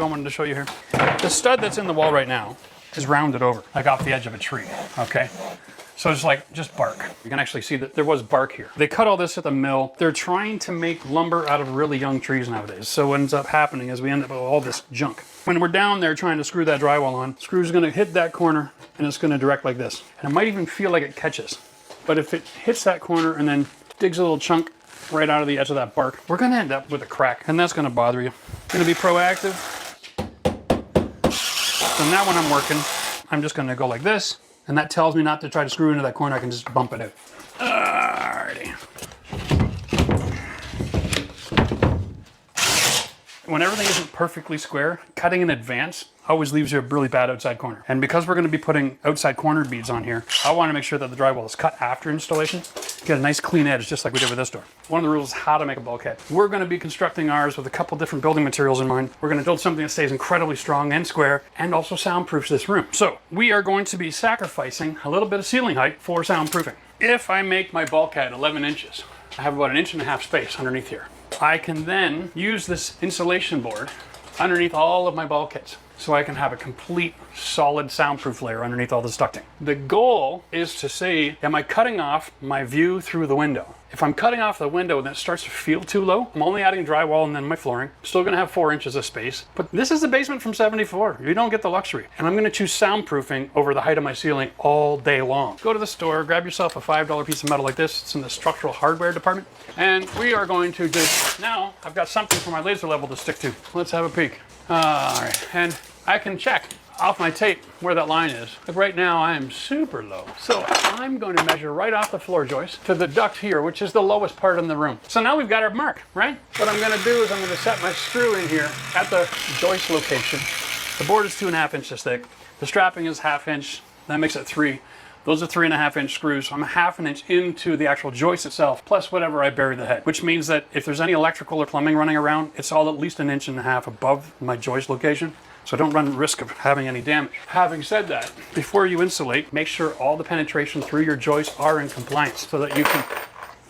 I wanted to show you here. The stud that's in the wall right now is rounded over, like off the edge of a tree, okay? So it's like just bark. You can actually see that there was bark here. They cut all this at the mill. They're trying to make lumber out of really young trees nowadays. So what ends up happening is we end up with all this junk. When we're down there trying to screw that drywall on, screw's gonna hit that corner and it's gonna direct like this. And it might even feel like it catches. But if it hits that corner and then digs a little chunk right out of the edge of that bark, we're gonna end up with a crack, and that's gonna bother you. Gonna be proactive. So now when I'm working, I'm just gonna go like this, and that tells me not to try to screw into that corner. I can just bump it out. Alrighty. When everything isn't perfectly square, cutting in advance always leaves you a really bad outside corner. And because we're going to be putting outside corner beads on here, I want to make sure that the drywall is cut after installation. Get a nice clean edge, just like we did with this door. One of the rules is how to make a bulkhead. We're going to be constructing ours with a couple different building materials in mind. We're going to build something that stays incredibly strong and square and also soundproofs this room. So we are going to be sacrificing a little bit of ceiling height for soundproofing. If I make my bulkhead 11 inches, I have about 1.5 inches space underneath here. I can then use this insulation board underneath all of my bulkheads, so I can have a complete solid soundproof layer underneath all this ducting. The goal is to say, am I cutting off my view through the window? If I'm cutting off the window and it starts to feel too low, I'm only adding drywall and then my flooring. Still gonna have 4 inches of space, but this is the basement from 74. You don't get the luxury. And I'm gonna choose soundproofing over the height of my ceiling all day long. Go to the store, grab yourself a $5 piece of metal like this. It's in the structural hardware department. And we are going to just, now I've got something for my laser level to stick to. Let's have a peek. All right, and I can check off my tape where that line is. Like right now I am super low. So I'm going to measure right off the floor joist to the duct here, which is the lowest part in the room. So now we've got our mark, right? What I'm gonna do is I'm gonna set my screw in here at the joist location. The board is 2.5 inches thick. The strapping is 1/2 inch, that makes it 3. Those are 3.5 inch screws. So I'm 1/2 inch into the actual joist itself, plus whatever I bury the head, which means that if there's any electrical or plumbing running around, it's all at least 1.5 inches above my joist location. So don't run risk of having any damage. Having said that, before you insulate, make sure all the penetration through your joists are in compliance so that you can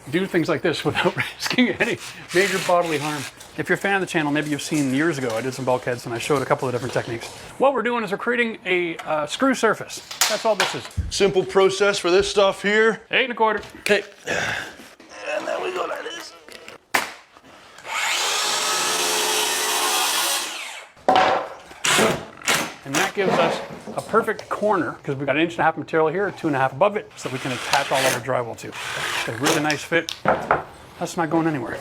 do things like this without risking any major bodily harm. If you're a fan of the channel, maybe you've seen years ago, I did some bulkheads and I showed a couple of different techniques. What we're doing is we're creating a screw surface. That's all this is. Simple process for this stuff here. 8 1/4. Okay. And then we go like this. And that gives us a perfect corner because we've got 1.5 inch material here, 2.5 above it, so that we can attach all of our drywall to. It's a really nice fit. That's not going anywhere.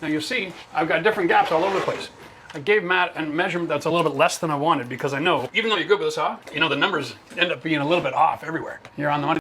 Now you'll see, I've got different gaps all over the place. I gave Matt a measurement that's a little bit less than I wanted because I know, even though you're good with the saw, you know, the numbers end up being a little bit off everywhere. You're on the money.